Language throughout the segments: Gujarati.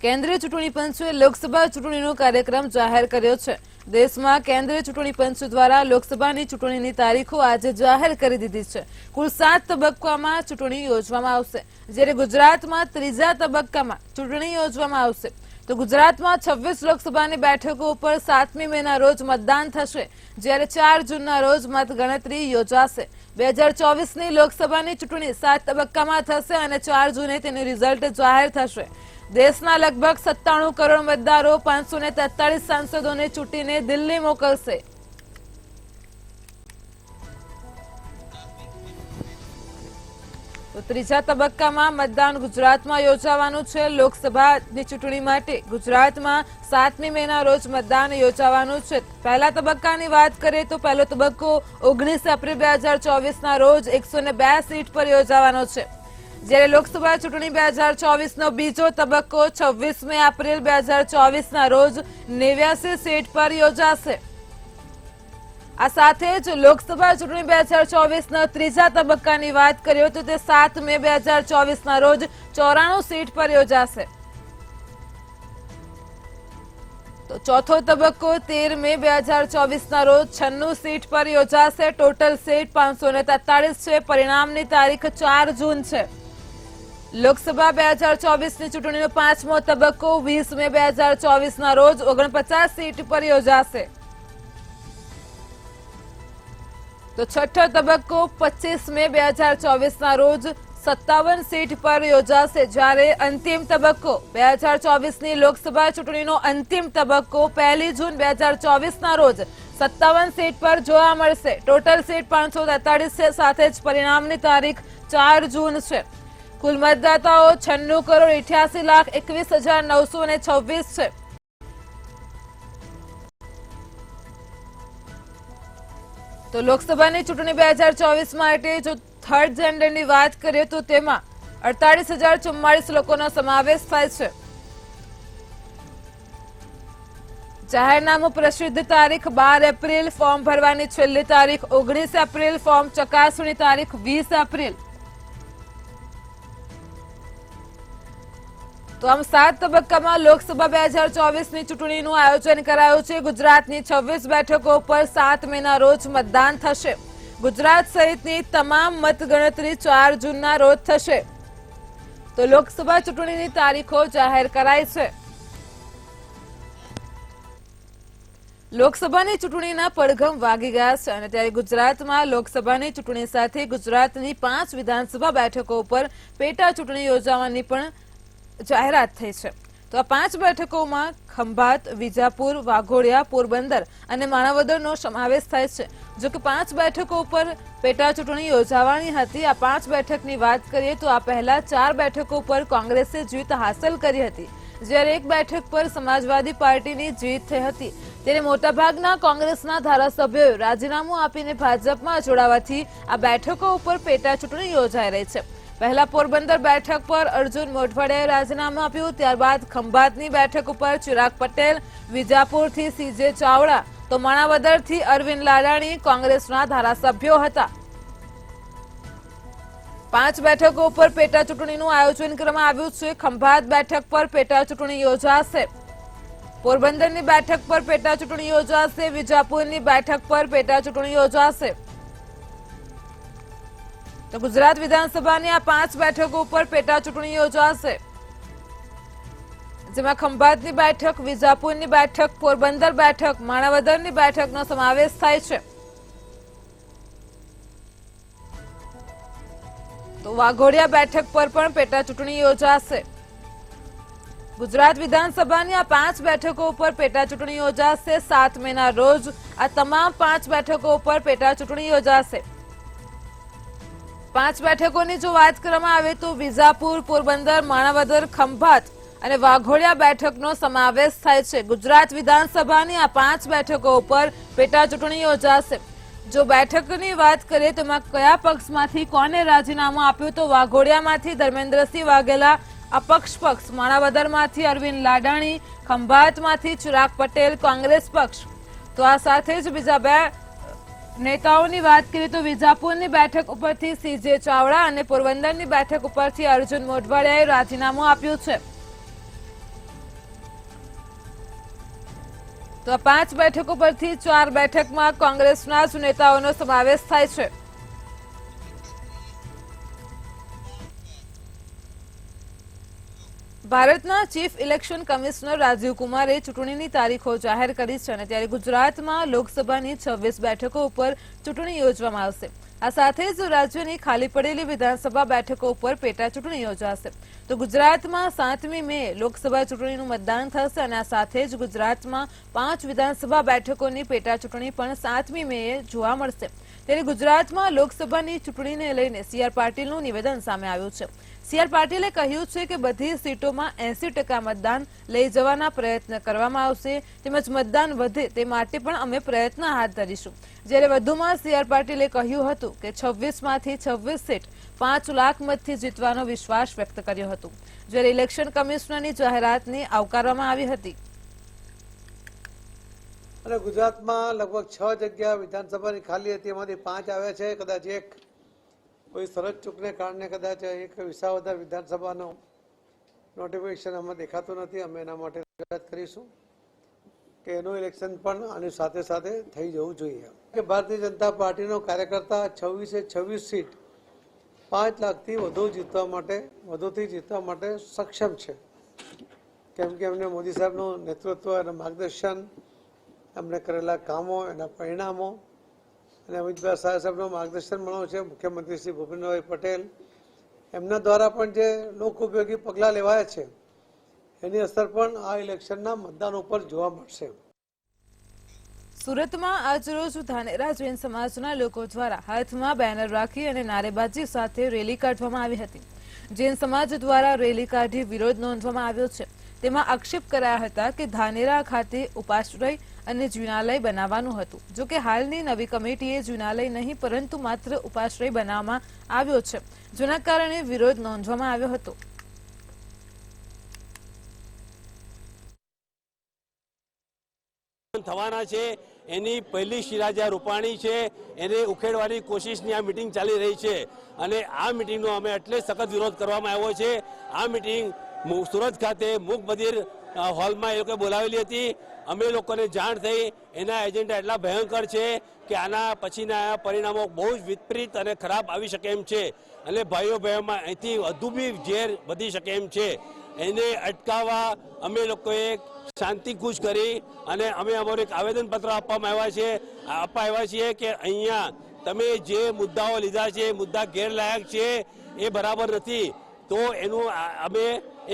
કેન્દ્રીય ચૂંટણી પંચે લોકસભા ચૂંટણીનો કાર્યક્રમ જાહેર કર્યો છે। દેશમાં કેન્દ્રીય ચૂંટણી પંચ દ્વારા લોકસભાની ચૂંટણીની તારીખો આજે જાહેર કરી દીધી છે। કુલ 7 તબક્કામાં ચૂંટણી યોજવામાં આવશે, જ્યારે ગુજરાતમાં ત્રીજા તબક્કામાં ચૂંટણી યોજવામાં આવશે। તો ગુજરાતમાં 26 લોકસભાની બેઠકો ઉપર 7મી મેના રોજ મતદાન થશે, જ્યારે 4 જૂનના રોજ મતગણતરી યોજાશે। 2024ની લોકસભાની ચૂંટણી 7 તબક્કામાં થશે અને 4 જૂને તેનું રિઝલ્ટ જાહેર થશે। દેશના લગભગ 97 કરોડ મતદારો 543 સાંસદોને ચૂંટીને દિલ્હી મોકલશે। તો ત્રીજા તબક્કામાં મતદાન ગુજરાતમાં યોજાવાનું છે। લોકસભાની ચૂંટણી માટે ગુજરાતમાં 7મી મેના રોજ મતદાન યોજાવાનું છે। પહેલા તબક્કાની વાત કરીએ તો પહેલો તબક્કો 19 એપ્રિલ 2024ના રોજ 102 સીટ પર યોજાવાનો છે, જ્યારે લોકસભા ચૂંટણી 2024નો બીજો તબક્કો 26 એપ્રિલ 2024ના રોજ 89 સીટ પર યોજાશે। આ સાથે જ લોકસભા ચૂંટણી 2024ના ત્રીજા તબક્કાની વાત કરીએ તો તે 7 મે 2024ના રોજ 94 સીટ પર યોજાશે। તો ચોથો તબક્કો 13 મે 2024ના રોજ 96 સીટ પર યોજાશે। ટોટલ સીટ 543 છે। પરિણામની તારીખ 4 જૂન છે। લોકસભા 2024ની ચૂંટણીનો પાંચમો તબક્કો 20 મે 2024ના રોજ 49 સીટ પર યોજાશે। તો છઠ્ઠો તબક્કો 25 મે 2024ના રોજ 57 સીટ પર યોજાશે, જ્યારે અંતિમ તબક્કો 2024ની લોકસભા ચૂંટણીનો અંતિમ તબક્કો 1 જૂન 2024ના રોજ 57 સીટ પર જોવા મળશે। ટોટલ સીટ 543 છે, સાથે જ પરિણામની તારીખ 4 જૂન છે। કુલ મતદાતાઓ 96,88,21,926 છે। તો લોકસભાની ચૂંટણી 2024 માટે જો થર્ડ જેન્ડરની વાત કરીએ તો તેમાં 48,044 લોકોનો સમાવેશ થાય છે। જાહેરનામું પ્રસિદ્ધ તારીખ 12 એપ્રિલ, ફોર્મ ભરવાની છેલ્લી તારીખ 19 એપ્રિલ, ફોર્મ ચકાસણી તારીખ 20 એપ્રિલ। તો આમ 7 તબક્કામાં લોકસભા 2024ની ચૂંટણીનું આયોજન કરાયું છે। ગુજરાતની 26 બેઠકો પર 7 મેના રોજ મતદાન થશે। ગુજરાત સહિતની તમામ મતગણતરી 4 જૂનના રોજ થશે। તો લોકસભા ચૂંટણીની તારીખો જાહેર કરાઈ છે। લોકસભાની ચૂંટણીના પડઘમ વાગી ગયા છે અને ત્યારે ગુજરાતમાં લોકસભાની ચૂંટણી સાથે ગુજરાતની 5 વિધાનસભા બેઠકો ઉપર પેટા ચૂંટણી યોજવાની પણ જાહેરાત થઈ છે। તો આ 5 બેઠકોમાં ખંભાત, વિજાપુર, વાઘોડિયા, પોરબંદર અને માણાવદરનો સમાવેશ થાય છે। જો કે 5 બેઠકો ઉપર પેટા ચૂંટણી યોજાવાની હતી। આ 5 બેઠકની વાત કરીએ તો આ પહેલા 4 બેઠકો પર કોંગ્રેસે જીત હાંસલ કરી હતી, જ્યારે એક બેઠક પર સમાજવાદી પાર્ટીની જીત થઈ હતી। ત્યારે મોટાભાગના કોંગ્રેસના ધારાસભ્યોએ રાજીનામું આપીને ભાજપમાં જોડાવાથી આ બેઠકો ઉપર પેટા ચૂંટણી યોજાઈ રહી છે। પહેલા પોરબંદર બેઠક પર અર્જુન મોઢવાડિયાએ રાજીનામું આપ્યું, ત્યારબાદ ખંભાતની બેઠક ઉપર ચિરાગ પટેલ, વિજાપુરથી સીજે ચાવડા તો માણાવદરથી અરવિંદ લાડાણી કોંગ્રેસના ધારાસભ્યો હતા। 5 બેઠકો ઉપર પેટા ચૂંટણીનું આયોજન કરવામાં આવ્યું છે। ખંભાત બેઠક પર પેટા ચૂંટણી યોજાશે, પોરબંદરની બેઠક પર પેટા ચૂંટણી યોજાશે, વિજાપુરની બેઠક પર પેટા ચૂંટણી યોજાશે। તો ગુજરાત વિધાનસભાની આ 5 બેઠકો ઉપર પેટા ચૂંટણી યોજાશે, જેમાં ખંભાતની બેઠક, વિજાપુરની બેઠક, પોરબંદર બેઠક, માણાવદરની બેઠકનો સમાવેશ થાય છે। તો વાઘોડિયા બેઠક પર પણ પેટા ચૂંટણી યોજાશે। ગુજરાત વિધાનસભાની આ 5 બેઠકો ઉપર પેટા ચૂંટણી યોજાશે। 7 મેના રોજ આ તમામ 5 બેઠકો ઉપર પેટા ચૂંટણી યોજાશે। 5 બેઠકોની જો વાત કરવામાં આવે તો વિજાપુર, પોરબંદર, માણાવદર, ખંભાત અને વાઘોડિયા બેઠકનો સમાવેશ થાય છે। ગુજરાત વિધાનસભાની આ 5 બેઠકો ઉપર પેટા ચૂંટણી યોજાશે। જો બેઠકની વાત કરીએ તો એમાં કયા પક્ષમાંથી કોને રાજીનામું આપ્યું તો વાઘોડિયામાંથી ધર્મેન્દ્રસિંહ વાઘેલા અપક્ષ પક્ષ, માણાવદરમાંથી અરવિંદ લાડાણી, ખંભાતમાંથી ચિરાગ પટેલ કોંગ્રેસ પક્ષ। તો આ સાથે જ બીજા 2 નેતાઓની વાત કરીએ તો વિજાપુરની બેઠક ઉપરથી સીજે ચાવડા અને પોરબંદરની બેઠક ઉપરથી અર્જુન મોઢવાડિયાએ રાજીનામું આપ્યું છે। તો આ 5 બેઠકો પરથી 4 બેઠકમાં કોંગ્રેસના જ નેતાઓનો સમાવેશ થાય છે. ભારતના ચીફ ઇલેક્શન કમિશનર રાજીવ કુમારે ચૂંટણીની તારીખો જાહેર કરી છે અને ત્યારે ગુજરાતમાં લોકસભાની 26 બેઠકો ઉપર ચૂંટણી યોજવામાં આવશે. આ સાથે જ રાજ્યની ખાલી પડેલી વિધાનસભા બેઠકો ઉપર પેટા ચૂંટણી યોજાશે. તો ગુજરાતમાં 7મી મે લોકસભા ચૂંટણીનું મતદાન થશે અને આ સાથે જ ગુજરાતમાં 5 વિધાનસભા બેઠકોની પેટા ચૂંટણી પણ 7મી મેએ જોવા મળશે. ત્યારે ગુજરાતમાં લોકસભાની ચૂંટણીને લઈને સી.આર. પાટીલનું નિવેદન સામે આવ્યું છે. સી.આર. પાટીલે કહ્યું છે કે બધી સીટોમાં 80% મતદાન લઈ જવાના પ્રયત્ન કરવામાં આવશે તેમજ મતદાન વધે તે માટે પણ અમે પ્રયત્ન હાથ ધરીશું. જ્યારે વધુમાં સી.આર. પાટીલે કહ્યું હતું કે 26માંથી 26 સીટ 5 લાખ મતથી જીતવાનો વિશ્વાસ વ્યક્ત કર્યો હતો. જ્યારે ઇલેક્શન કમિશનરની જાહેરાતને આવકારવામાં આવી હતી. અને ગુજરાતમાં લગભગ 6 જગ્યા વિધાનસભાની ખાલી હતી, એમાંથી 5 આવ્યા છે. કદાચ એક કોઈ સરસ ચૂકને કારણે કદાચ એક વિસાવદર વિધાનસભાનું નોટિફિકેશન આમાં દેખાતું નથી. અમે એના માટે રજૂઆત કરીશું કે એનું ઇલેક્શન પણ આની સાથે સાથે થઈ જવું જોઈએ. કે ભારતીય જનતા પાર્ટીનો કાર્યકર્તા 26 સીટ 5 લાખથી વધુથી જીતવા માટે સક્ષમ છે. કેમ કે એમને મોદી સાહેબનું નેતૃત્વ અને માર્ગદર્શન, એમણે કરેલા કામો, એના પરિણામો અને અમિતભાઈ શાહ સાહેબનું માર્ગદર્શન મળ્યું છે. મુખ્યમંત્રી શ્રી ભૂપેન્દ્રભાઈ પટેલ એમના દ્વારા પણ જે લોક ઉપયોગી પગલાં લેવાયા છે એની અસર પણ આ ઇલેક્શનના મતદાન ઉપર જોવા મળશે. સુરતમાં આજરોજ ધાનેરા જૈન સમાજના લોકો દ્વારા હાથમાં બેનર રાખી અને નારેબાજી સાથે રેલી કાઢવામાં આવી હતી. જૈન સમાજ દ્વારા રેલી કાઢી વિરોધ નોંધવામાં આવ્યો છે. તેમાં આક્ષેપ કરાયા હતા કે ધાનેરા ખાતે ઉપાશ્રય અને જીર્ણાલય બનાવવાનું હતું. જોકે હાલની નવી કમિટીએ જીર્ણાલય નહીં પરંતુ માત્ર ઉપાશ્રય બનાવવામાં આવ્યો છે, જેના કારણે વિરોધ નોંધવામાં આવ્યો હતો. થવાના છે એની પહેલી શિરા જ્યાં રૂપાણી છે એને ઉખેડવાની કોશિશની આ મિટિંગ ચાલી રહી છે અને આ મિટિંગનો અમે એટલે સખત વિરોધ કરવામાં આવ્યો છે. આ મિટિંગ સુરત ખાતે મૂક બધિર હોલમાં એ લોકોએ બોલાવેલી હતી. અમે લોકોને જાણ થઈ, એના એજન્ડા એટલા ભયંકર છે કે આના પછીના પરિણામો બહુ જ વિપરીત અને ખરાબ આવી શકે એમ છે અને ભાઈઓમાં અહીંથી વધુ બી ઝેર વધી શકે એમ છે. એને અટકાવવા અમે લોકોએ શાંતિકૂચ કરી અને અમે અમારું એક આવેદનપત્ર આપવા આવ્યા છીએ કે અહીંયા તમે જે મુદ્દાઓ લીધા છે એ મુદ્દા ગેરલાયક છે, એ બરાબર નથી. તો એનું અમે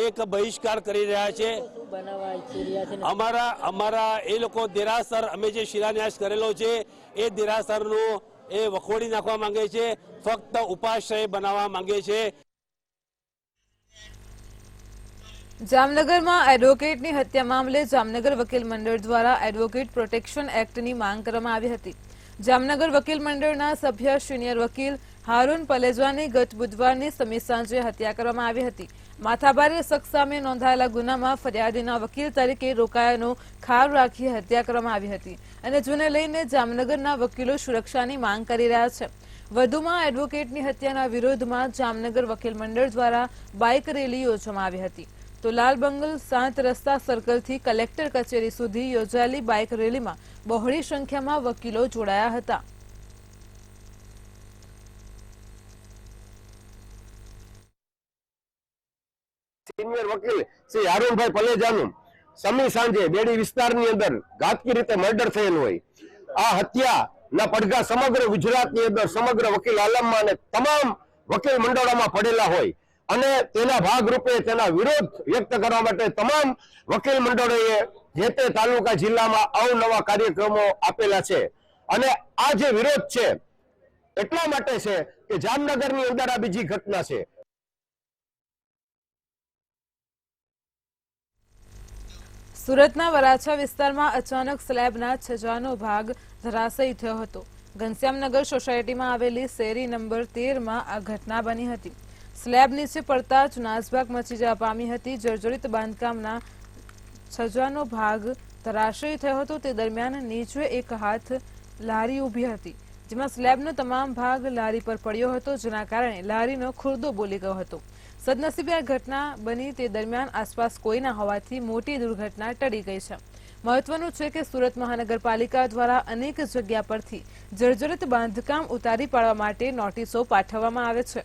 એક બહિષ્કાર કરી રહ્યા છે. અમારા એ લોકો દેરાસર અમે જે શિલાન્યાસ કરેલો છે એ દેરાસરનું એ વખોડી નાખવા માંગે છે, ફક્ત ઉપાશ્રય બનાવવા માંગે છે. જામનગરમાં એડવોકેટની હત્યા મામલે જામનગર વકીલ મંડળ દ્વારા એડવોકેટ પ્રોટેક્શન એક્ટની માંગ કરવામાં આવી હતી. જામનગર વકીલ મંડળના સભ્ય સિનિયર વકીલ હારૂન પલેજાની ગત બુધવારની સમી સાંજે હત્યા કરવામાં આવી હતી. માથાભારે શખ્સ સામે નોંધાયેલા ગુનામાં ફરિયાદીના વકીલ તરીકે રોકાયાનો ખાર રાખી હત્યા કરવામાં આવી હતી અને જેને લઈને જામનગરના વકીલો સુરક્ષાની માંગ કરી રહ્યા છે. વધુમાં એડવોકેટની હત્યાના વિરોધમાં જામનગર વકીલ મંડળ દ્વારા બાઇક રેલી યોજવામાં આવી હતી. તો લાલ બંગલ 7 રસ્તા સર્કલથી કલેક્ટર કચેરી સુધી યોજાયેલી બાઇક રેલીમાં બહોળી સંખ્યામાં વકીલો જોડાયા હતા. સિનિયર વકીલ શ્રી હારૂનભાઈ પલેજાનું સમી સાંજે બેડી વિસ્તારની અંદર ઘાતકી રીતે મર્ડર થયેલું હોય. આ હત્યાના પડઘા સમગ્ર ગુજરાતની અંદર સમગ્ર વકીલ આલમમાં અને તમામ વકીલ મંડળોમાં પડેલા હોય અને તેના ભાગરૂપે તેના વિરોધ વ્યક્ત કરવા માટે તમામ વકીલ મંડળોએ જે તે તાલુકા જિલ્લામાં અવનવા કાર્યક્રમો આપેલા છે અને આ જે વિરોધ છે એટલા માટે છે કે જામનગરની અંદર આ બીજી ઘટના છે. સુરતના વરાછા વિસ્તારમાં અચાનક સ્લેબના છજાનો ભાગ ધરાશયી થયો હતો. ઘનશ્યામનગર સોસાયટીમાં આવેલી શેરી નંબર 13માં આ ઘટના બની હતી. સ્લેબ નીચે પડતા જ નાસભાગ મચી જવા પામી હતી. જર્જરિત બાંધકામના છજાનો ભાગ ધરાશયી થયો હતો. તે દરમિયાન નીચે એક હાથ લારી ઊભી હતી, જેમાં સ્લેબનો તમામ ભાગ લારી પર પડ્યો હતો, જેના કારણે લારીનો ખુરદો બોલી ગયો હતો. સદનસીબે આ ઘટના બની તે દરમિયાન આસપાસ કોઈ ના હોવાથી મોટી દુર્ઘટના ટળી ગઈ છે. મહત્વનું છે કે સુરત મહાનગરપાલિકા દ્વારા અનેક જગ્યા પરથી જર્જરિત બાંધકામ ઉતારી પાડવા માટે નોટિસો પાઠવવામાં આવે છે.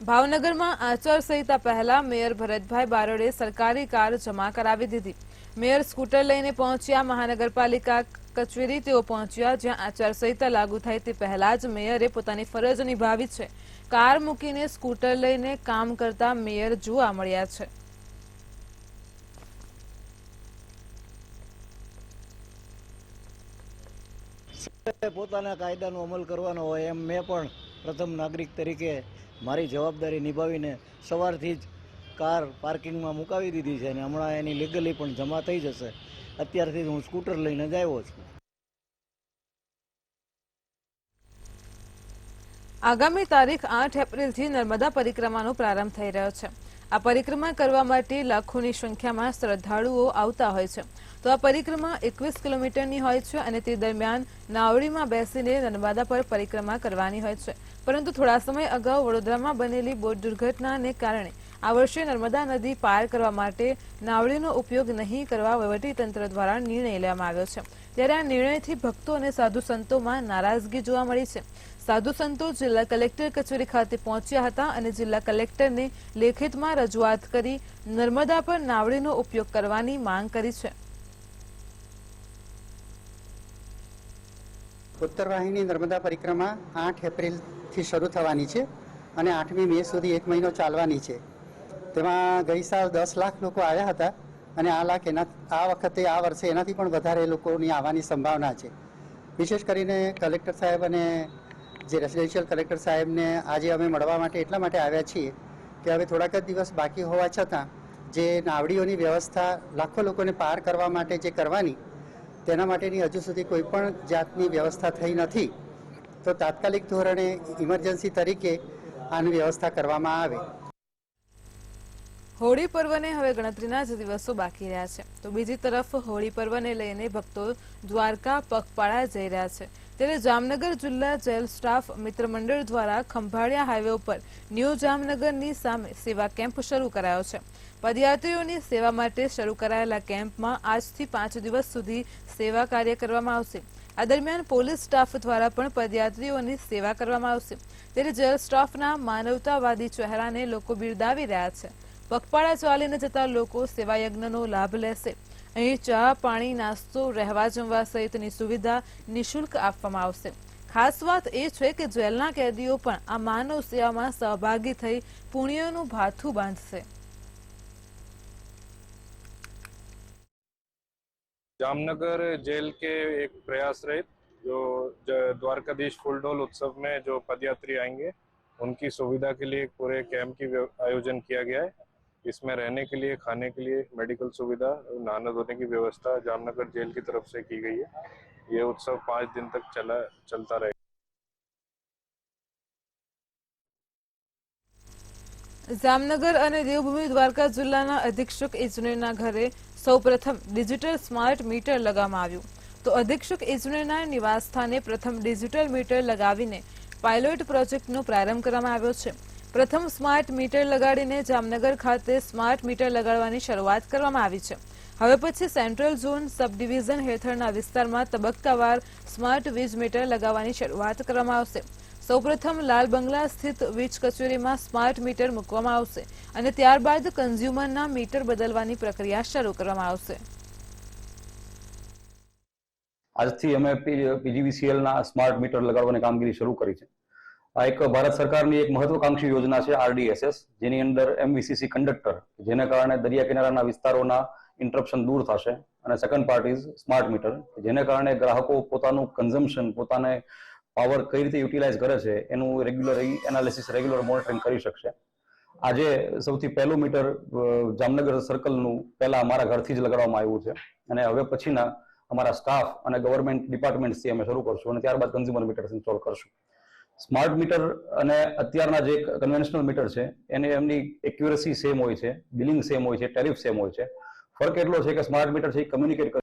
ભાવનગરમાં આચારસંહિતા પહેલા મેયર ભરતભાઈ બારડે સરકારી કાર જમા કરાવી દીધી. મેયર સ્કૂટર લઈને પહોંચ્યા મહાનગરપાલિકા કચેરી. તેઓ પહોંચ્યા જ્યાં આચારસંહિતા લાગુ થાય તે પહેલા જ મેયરે પોતાની ફરજ નિભાવી છે. કાર મૂકીને સ્કૂટર લઈને કામ કરતા મેયર જોવા મળ્યા છે. પોતાના કાયદાનો અમલ કરવાનો હોય એમ મેં પણ પ્રથમ નાગરિક તરીકે મારી જવાબદારી નિભાવીને સવારથી જ કાર પાર્કિંગમાં મુકાવી દીધી છે અને હમણાં એની લીગલી પણ જમા થઈ જશે. અત્યારથી હું સ્કૂટર લઈને જ આવ્યો છું. આગામી તારીખ 8 એપ્રિલથી નર્મદા પરિક્રમાનો પ્રારંભ થઈ રહ્યો છે. આ પરિક્રમા કરવા માટે લાખોની સંખ્યામાં શ્રદ્ધાળુઓ આવતા હોય છે. તો આ પરિક્રમા 21 કિલોમીટરની હોય છે અને તે દરમિયાન નાવડીમાં બેસીને નર્મદા પર પરિક્રમા કરવાની હોય છે. પરંતુ થોડા સમય અગાઉ વડોદરામાં બનેલી બોટ દુર્ઘટનાને કારણે આ વર્ષે નર્મદા નદી પાર કરવા માટે નાવડીનો ઉપયોગ નહીં કરવા વહીવટીતંત્ર દ્વારા નિર્ણય લેવામાં આવ્યો છે. ત્યારે આ નિર્ણયથી ભક્તો અને સાધુ સંતોમાં નારાજગી જોવા મળી છે. સાધુ સંતો જિલ્લા કલેક્ટર કચેરી ખાતે પહોંચ્યા હતા અને જિલ્લા કલેક્ટરને લેખિતમાં રજૂઆત કરી નર્મદા પર નાવડીનો ઉપયોગ કરવાની માંગ કરી છે. ઉત્તરવાહિની નર્મદા પરિક્રમા 8 એપ્રિલથી શરૂ થવાની છે અને 8મી મે સુધી 1 મહિનો ચાલવાની છે. તેમાં ગઈ સાલ 10 લાખ લોકો આવ્યા હતા અને આ વર્ષે એનાથી પણ વધારે લોકોની આવવાની સંભાવના છે. વિશેષ કરીને કલેક્ટર સાહેબ અને જે રેસિડેન્શિયલ કલેક્ટર સાહેબને આજે અમે મળવા માટે એટલા માટે આવ્યા છીએ કે હવે થોડાક જ દિવસ બાકી હોવા છતાં જે નાવડીઓની વ્યવસ્થા લાખો લોકોને પાર કરવા માટે જે કરવાની તેના માટેની હજુ સુધી કોઈ પણ જાતની વ્યવસ્થા થઈ નથી. તો તાત્કાલિક ધોરણે ઇમરજન્સી તરીકે આની વ્યવસ્થા કરવામાં આવે. હોળી પર્વને હવે ગણતરીના જ દિવસો બાકી રહ્યા છે. તો બીજી તરફ હોળી પર્વને લઈને ભક્તો દ્વારકા પગપાળા જઈ રહ્યા છે. ત્યારે જામનગર જિલ્લા જેલ સ્ટાફ મિત્ર મંડળ દ્વારા ખંભાળિયા હાઈવે ઉપર ન્યૂ જામનગરની સામે સેવા કેમ્પ શરૂ કરાયો છે. પદયાત્રીઓની સેવા માટે શરૂ કરાયેલા કેમ્પમાં આજથી 5 દિવસ સુધી સેવા કાર્ય કરવામાં આવશે. આ દરમિયાન પોલીસ સ્ટાફ દ્વારા પણ પદયાત્રીઓની સેવા કરવામાં આવશે. ત્યારે જેલ સ્ટાફના માનવતાવાદી ચહેરાને લોકો બિરદાવી રહ્યા છે. પગપાળા ચાલીને જતા લોકો સેવા યજ્ઞનો લાભ લેશે. અહીં ચા, પાણી, નાસ્તો, રહેવા જમવા સહિતની સુવિધા નિઃશુલ્ક આપવામાં આવશે. ખાસ વાત એ છે કે જેલના કેદીઓ પણ આ માનવ સેવામાં સહભાગી થઈ પુણ્યનું ભાથું બાંધશે. जामनगर जेल के एक प्रयास रहित जो द्वारकाधीश फूलडोल उत्सव में जो पदयात्री आएंगे उनकी सुविधा के लिए पूरे कैंप की आयोजन किया गया है. इसमें रहने के लिए, खाने के लिए, मेडिकल सुविधा, नहाने धोने की व्यवस्था जामनगर जेल की तरफ से की गई है. ये उत्सव 5 दिन तक चलता रहेगा. જામનગર અને દેવભૂમિ દ્વારકા જિલ્લાના અધિક્ષક ઇજનેરના ઘરે સૌપ્રથમ ડિજિટલ સ્માર્ટ મીટર લગાવવામાં આવ્યું. તો અધિક્ષક ઇજનેરના નિવાસસ્થાને પ્રથમ ડિજિટલ મીટર લગાવીને પાયલોટ પ્રોજેક્ટનો પ્રારંભ કરવામાં આવ્યો છે. પ્રથમ સ્માર્ટ મીટર લગાડીને જામનગર ખાતે સ્માર્ટ મીટર લગાડવાની શરૂઆત કરવામાં આવી છે. હવે પછી સેન્ટ્રલ ઝોન સબ ડિવિઝન હેઠળના વિસ્તારમાં તબક્કાવાર સ્માર્ટ વીજ મીટર લગાવવાની શરૂઆત કરવામાં આવશે. સૌપ્રથમ લાલ બંગલા સ્થિત વીજ કચેરીમાં સ્માર્ટ મીટર મૂકવામાં આવશે અને ત્યારબાદ કન્ઝ્યુમરના મીટર બદલવાની પ્રક્રિયા શરૂ કરવામાં આવશે. આજથી અમે પીજીવીસીએલના સ્માર્ટ મીટર લગાડવાની કામગીરી શરૂ કરી છે. આ એક ભારત સરકારની એક મહત્વાકાંક્ષી યોજના છે RDSS, જેની અંદર MVCC કંડક્ટર, જેને કારણે દરિયા કિનારાના વિસ્તારોના ઇન્ટરપ્શન દૂર થશે. અને second part is smart meter, જેને કારણે ગ્રાહકો પોતાનું કન્ઝમ્પશન, પોતાને પાવર કઈ રીતે યુટિલાઇઝ કરે છે એનું રેગ્યુલર એનાલિસિસ, રેગ્યુલર મોનિટરિંગ કરી શકશે. આજે સૌથી પહેલું મીટર જામનગર સર્કલનું પહેલા અમારા ઘરથી જ લગાડવામાં આવ્યું છે અને હવે પછીના અમારા સ્ટાફ અને ગવર્મેન્ટ ડિપાર્ટમેન્ટથી અમે શરૂ કરશું અને ત્યારબાદ કન્ઝ્યુમર મીટર્સ ઇન્સ્ટોલ કરશું. સ્માર્ટ મીટર અને અત્યારના જે કન્વેન્શનલ મીટર છે એને એમની એક્યુરેસી સેમ હોય છે, બિલિંગ સેમ હોય છે, ટેરિફ સેમ હોય છે. ફરક એટલો છે કે સ્માર્ટ મીટર છે એ કમ્યુનિકેટ કરે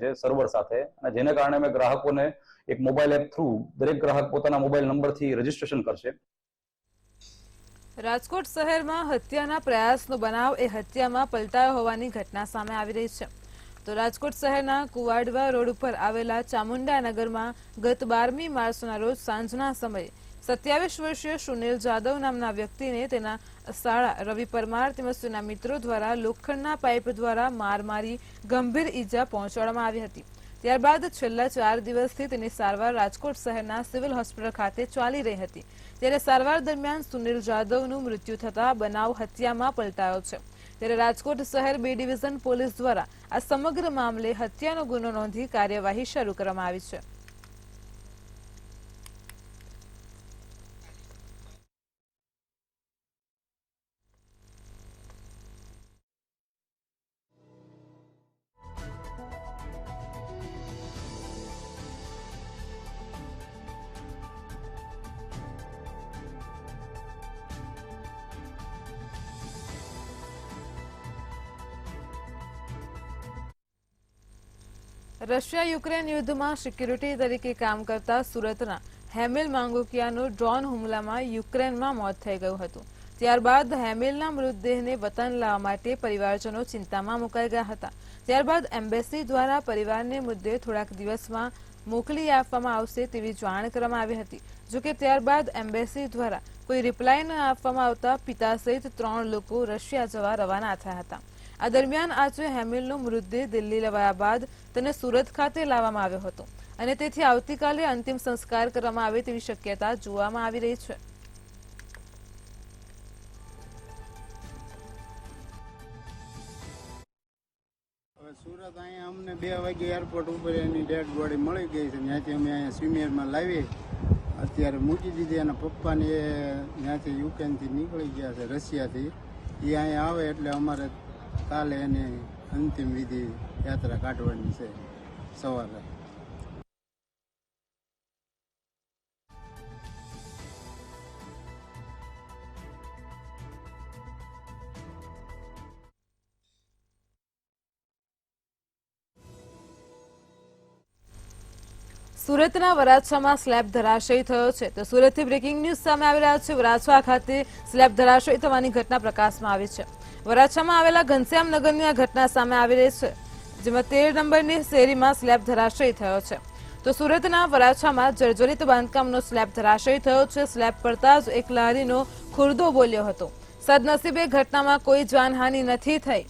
છે સર્વર સાથે, અને જેને કારણે અમે ગ્રાહકોને એક મોબાઈલ એપ થ્રુ દરેક ગ્રાહક પોતાના મોબાઈલ નંબરથી રજીસ્ટ્રેશન કરશે. રાજકોટ શહેરમાં હત્યાના પ્રયાસનો બનાવ એ હત્યામાં પલટાયો હોવાની ઘટના સામે આવી રહી છે. તો રાજકોટ શહેરના કુવાડવા રોડ ઉપર આવેલા ચામુંડા નગરમાં ગત 12મી માર્ચના રોજ સાંજના સમયે 27 વર્ષીય સુનિલ જાદવ નામના વ્યક્તિને તેના સાળા રવિ પરમાર તેમજ તેના મિત્રો દ્વારા લોખંડના પાઇપ દ્વારા માર મારી ગંભીર ઈજા પહોંચાડવામાં આવી હતી. ત્યારબાદ છેલ્લા 4 દિવસથી તેની સારવાર રાજકોટ શહેરના સિવિલ હોસ્પિટલ ખાતે ચાલી રહી હતી. ત્યારે સારવાર દરમિયાન સુનિલ જાદવનું મૃત્યુ થતા બનાવ હત્યામાં પલટાયો છે. ત્યારે રાજકોટ શહેર B ડિવિઝન પોલીસ દ્વારા આ સમગ્ર મામલે હત્યાનો ગુનો નોંધી કાર્યવાહી શરૂ કરવામાં આવી છે. રશિયા યુક્રેન યુદ્ધમાં સિક્યુરિટી તરીકે કામ કરતા સુરતના હેમિલ માંગોકિયાનું ડ્રોન હુમલામાં યુક્રેનમાં મોત થઈ ગયું હતું. ત્યારબાદ હેમિલના મૃતદેહને વતન લાવવા માટે પરિવારજનો ચિંતામાં મુકાઈ ગયા હતા. ત્યારબાદ એમ્બેસી દ્વારા પરિવારને મુદ્દે થોડાક દિવસમાં મોકલી આપવામાં આવશે તેવી જાણ કરવામાં આવી હતી. જોકે ત્યારબાદ એમ્બેસી દ્વારા કોઈ રિપ્લાય ન આપવામાં આવતા પિતા સહિત 3 લોકો રશિયા જવા રવાના થયા હતા. આ દરમિયાન આજે હેમિલનો મૃતદેહ દિલ્હી લવાયા બાદ તેને સુરત ખાતે લાવવામાં આવ્યો હતો અને તેથી આવતીકાલે અંતિમ સંસ્કાર કરવામાં આવે તેવી શક્યતા જોવામાં આવી રહી છે. સુરત અહીંયા અમને 2 વાગે એરપોર્ટ ઉપર એની ડેડ બોડી મળી ગઈ છે. ત્યાંથી અમે અહીંયા સિનિયરમાં લાવી અત્યારે મૂકી દીધી. એના પપ્પાને ત્યાંથી યુક્રેનથી નીકળી ગયા છે, રશિયાથી. એ અહીંયા આવે એટલે અમારે કાલે એની અંતિમ વિધિ યાત્રા કાઢવાની છે સવારે. સુરતના વરાછામાં સ્લેબ ધરાશયી થયો છે. તો સુરતથી બ્રેકિંગ ન્યૂઝ સામે આવી રહ્યા છે. વરાછા ખાતે સ્લેબ ધરાશયી થવાની ઘટના પ્રકાશમાં આવી છે. વરાછામાં આવેલા ઘનશ્યામનગરની આ ઘટના સામે આવી રહી છે, જેમાં 13 નંબરની શેરીમાં સ્લેબ ધરાશયી થયો છે. તો સુરતના વરાછામાં જર્જરિત બાંધકામનો સ્લેબ ધરાશયી થયો છે. સ્લેબ પડતા જ એક લારીનો ખુરદો બોલ્યો હતો. સદનસીબે ઘટનામાં કોઈ જાનહાનિ નથી થઈ.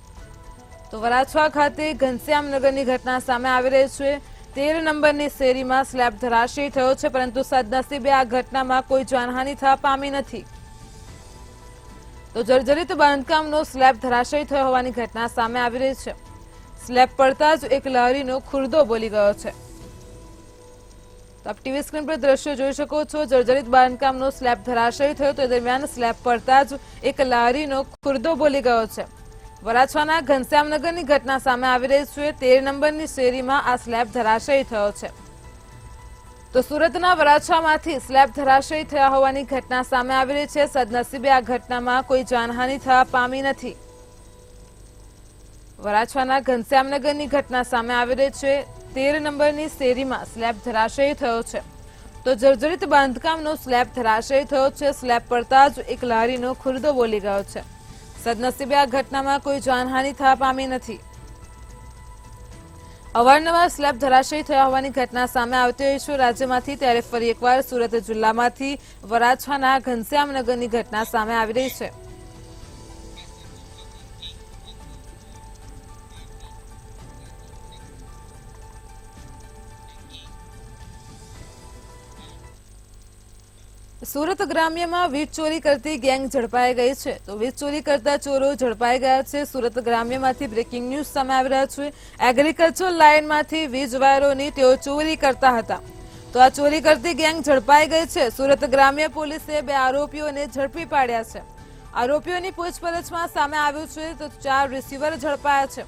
તો વરાછા ખાતે ઘનશ્યામનગરની ઘટના સામે આવી રહી છે. 13 નંબરની શેરીમાં સ્લેબ ધરાશયી થયો છે, પરંતુ સદનસીબે આ ઘટનામાં કોઈ જાનહાનિ થવા પામી નથી. તો જર્જરિત બાંધકામનો સ્લેબ ધરાશયી થયો હોવાની ઘટના સામે આવી રહી છે. સ્લેબ પડતા જ એક લારીનો ખુરદો બોલી ગયો છે. તો આપ ટીવી સ્ક્રીન પર દ્રશ્યો જોઈ શકો છો. જર્જરિત બાંધકામનો સ્લેબ ધરાશયી થયો તે દરમિયાન સ્લેબ પડતા જ એક લારીનો ખુરદો બોલી ગયો છે. વરાછાના ઘનશ્યામનગરની ઘટના સામે આવી રહી છે. 13 નંબરની શેરીમાં આ સ્લેબ ધરાશયી થયો છે. તો સુરતના વરાછામાંથી સ્લેબ ધરાશયી થયા હોવાની ઘટના સામે આવી રહી છે. સદનસીબે આ ઘટનામાં કોઈ જાનહાનિ થવા પામી નથી. વરાછાના ઘનશ્યામનગરની ઘટના સામે આવી રહી છે. 13 નંબરની શેરીમાં સ્લેબ ધરાશયી થયો છે. તો જર્જરિત બાંધકામનો સ્લેબ ધરાશયી થયો છે. સ્લેબ પડતા જ એક લારીનો ખુરદો બોલી ગયો છે. સદનસીબે આ ઘટનામાં કોઈ જાનહાનિ થવા પામી નથી. અવારનવાર સ્લેબ ધરાશયી થયા હોવાની ઘટના સામે આવતી હોય છે રાજ્યમાંથી, ત્યારે ફરી એકવાર સુરત જિલ્લામાંથી વરાછાના ઘનશ્યામનગરની ઘટના સામે આવી રહી છે. સુરત ગ્રામ્યમાં વીજ ચોરી કરતી ગેંગ ઝડપાઈ ગઈ છે. તો વીજ ચોરી કરતા ચોરો ઝડપાઈ ગયા છે. સુરત ગ્રામ્યમાંથી બ્રેકિંગ ન્યૂઝ સામે આવી રહ્યા છે. એગ્રીકલ્ચર લાઇનમાંથી વીજ વાયરોની તેઓ ચોરી કરતા હતા. તો આ ચોરી કરતી ગેંગ ઝડપાઈ ગઈ છે. સુરત ગ્રામ્ય પોલીસે 2 આરોપીઓને ઝડપી પાડ્યા છે. આરોપીઓની પૂછપરછમાં સામે આવ્યું છે તો 4 રિસીવર ઝડપાયા છે.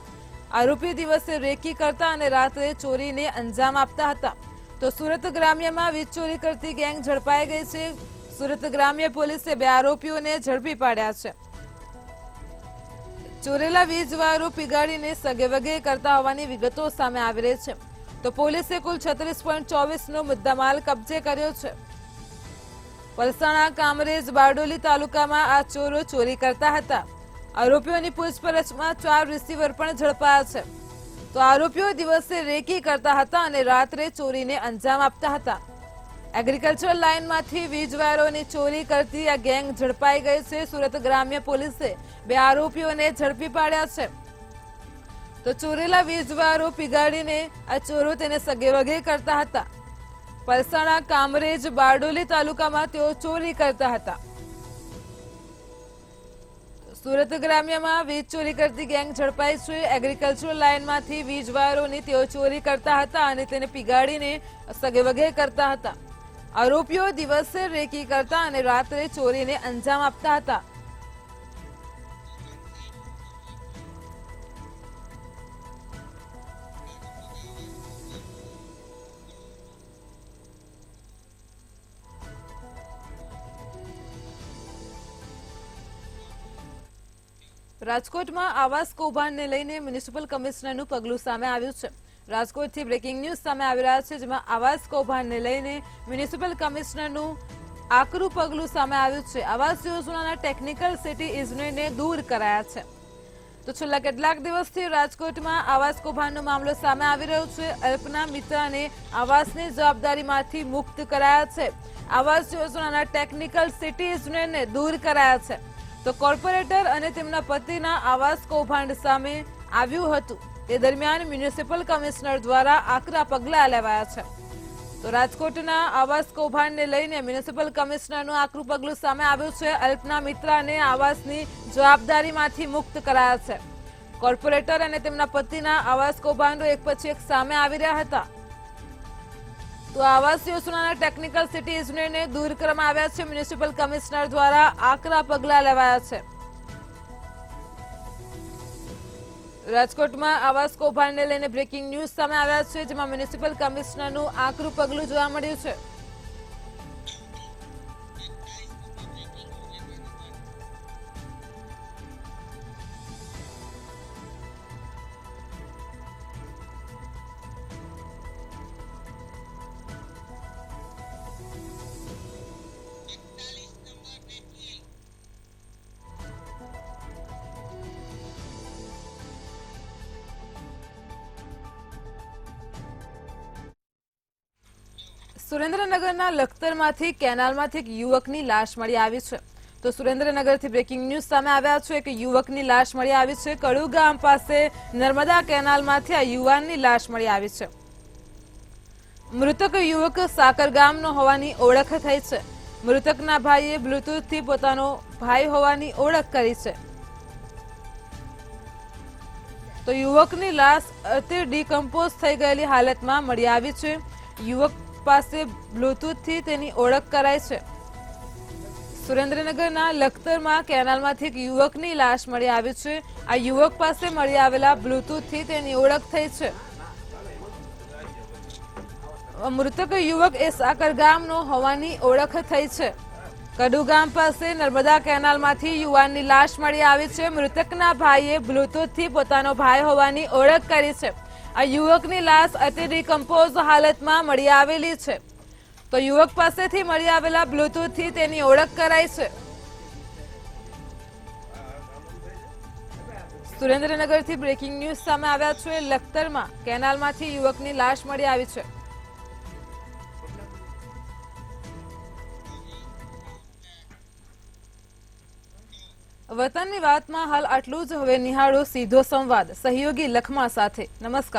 આરોપી દિવસે રેકી કરતા અને રાત્રે ચોરીને અંજામ આપતા હતા. તો સુરત ગ્રામ્યમાં વીજ ચોરી કરતી ગેંગ ઝડપાઈ ગઈ છે. સુરત ગ્રામ્ય પોલીસે 2 આરોપીઓને ઝડપી પાડ્યા છે. ચોરેલા વીજ વાયરો પીગાડીને સગેવગે કરતા હોવાની વિગતો સામે આવી રહી છે. તો પોલીસે કુલ 36.24 નો મુદ્દામાલ કબજે કર્યો છે. પલસાણા કામરેજ બારડોલી તાલુકામાં આ ચોરો ચોરી કરતા હતા। આરોપીઓની પૂછપરછમાં 4 રિસીવર પણ ઝડપાયા છે। તો આરોપીઓ દિવસે રેકી કરતા હતા અને રાત્રે ચોરીને અંજામ આપતા હતા। એગ્રીકલ્ચર લાઇનમાંથી વીજ વાયરોની ચોરી કરતી આ ગેંગ ઝડપાઈ ગઈ છે। સુરત ગ્રામ્ય પોલીસે 2 આરોપીઓને ઝડપી પાડ્યા છે। તો ચોરેલા વીજ વાયરો પીગાડીને આ ચોરો તેને સગેવગે કરતા હતા। પલસાણા કામરેજ બારડોલી તાલુકામાં તેઓ ચોરી કરતા હતા। સુરત ગ્રામ્યમાં વીજ ચોરી કરતી ગેંગ ઝડપાઈ છે। એગ્રીકલ્ચર લાઇનમાંથી વીજ વાયરોની તેઓ ચોરી કરતા હતા અને તેને પીગાડીને સગેવગે કરતા હતા। આરોપીઓ દિવસે રેકી કરતા અને રાત્રે ચોરીને અંજામ આપતા હતા। રાજકોટમાં આવાસ કૌભાંડને લઈને મ્યુનિસિપલ કમિશનરનું પગલું સામે આવ્યું છે। રાજકોટથી બ્રેકિંગ ન્યૂઝ સામે આવી રહ્યા છે, જેમાં આવાસ કૌભાંડને લઈને મ્યુનિસિપલ કમિશનરનું આકરું પગલું સામે આવ્યું છે। આવાસ યોજનાના ટેકનિકલ સિટી ઇજનેરને દૂર કરાયા છે। તો છેલ્લા કેટલાક દિવસથી રાજકોટમાં આવાસ કૌભાંડનો મામલો સામે આવી રહ્યો છે। અલ્પના મિત્રાને આવાસની જવાબદારીમાંથી મુક્ત કરાયા છે। આવાસ યોજનાના ટેકનિકલ સિટી ઇજનેરને દૂર કરાયા છે। તો કોર્પોરેટર અને તેમના પતિના આવાસ કૌભાંડ સામે આવ્યું હતું, તે દરમિયાન મ્યુનિસિપલ કમિશનર દ્વારા આકરા પગલાં લેવાયા છે। તો રાજકોટના આવાસ કૌભાંડને લઈને મ્યુનિસિપલ કમિશનરનું આકરું પગલું સામે આવ્યું છે। અલ્પના મિત્રાને આવાસની જવાબદારીમાંથી મુક્ત કરાયા છે। કોર્પોરેટર અને તેમના પતિના આવાસ કૌભાંડો એક પછી એક સામે આવી રહ્યા હતા। તો આવાસ યોજનાના ટેકનિકલ સિટી ઇજનેરને દૂર કરવામાં આવ્યા છે। મ્યુનિસિપલ કમિશનર દ્વારા આકરા પગલાં લેવાયા છે। રાજકોટમાં આવાસ કૌભાંડને લઈને બ્રેકિંગ ન્યૂઝ સામે આવ્યા છે, જેમાં મ્યુનિસિપલ કમિશનરનું આકરું પગલું જોવા મળ્યું છે। સુરેન્દ્રનગરના લખતરમાંથી કેનાલમાંથી એક યુવકની લાશ મળી આવી છે। તો સુરેન્દ્રનગરથી બ્રેકિંગ ન્યૂઝ સામે આવ્યા છે કે યુવકની લાશ મળી આવી છે। કડુ ગામ પાસે નર્મદા કેનાલમાંથી આ યુવાનની લાશ મળી આવી છે। મૃતક યુવક સાકર ગામનો હોવાની ઓળખ થઈ છે। મૃતકના ભાઈએ બ્લૂટૂથથી પોતાનો ભાઈ હોવાની ઓળખ કરી છે। તો યુવકની લાશ અતિ ડિકમ્પોઝ થઈ ગયેલી હાલતમાં મળી આવી છે। યુવક પાસે બ્લૂટૂથથી તેની ઓળખ કરાઈ છે। સુરેન્દ્રનગરના લખતરમાં કેનાલમાંથી એક યુવકની લાશ મળી આવી છે। આ યુવક પાસે મળી આવેલા બ્લૂટૂથથી તેની ઓળખ થઈ છે। મૃતક યુવક એ સાકર ગામનો હોવાની ઓળખ થઈ છે। કડુ ગામ પાસે નર્મદા કેનાલમાંથી યુવાનની લાશ મળી આવી છે। મૃતકના ભાઈએ બ્લૂટૂથથી પોતાનો ભાઈ હોવાની ઓળખ કરી છે। આ યુવકની લાશ અતિ ડિકમ્પોઝ હાલતમાં મળી આવેલી છે। તો યુવક પાસેથી મળી આવેલા બ્લૂટૂથથી તેની ઓળખ કરાઈ છે। સુરેન્દ્રનગરથી બ્રેકિંગ ન્યૂઝ સામે આવ્યા છે। લખતરમાં કેનાલમાંથી યુવકની લાશ મળી આવી છે। વતનની વાતમાં હાલ આટલું જ। હવે નિહાળો સીધો સંવાદ સહયોગી લખમા સાથે। નમસ્કાર।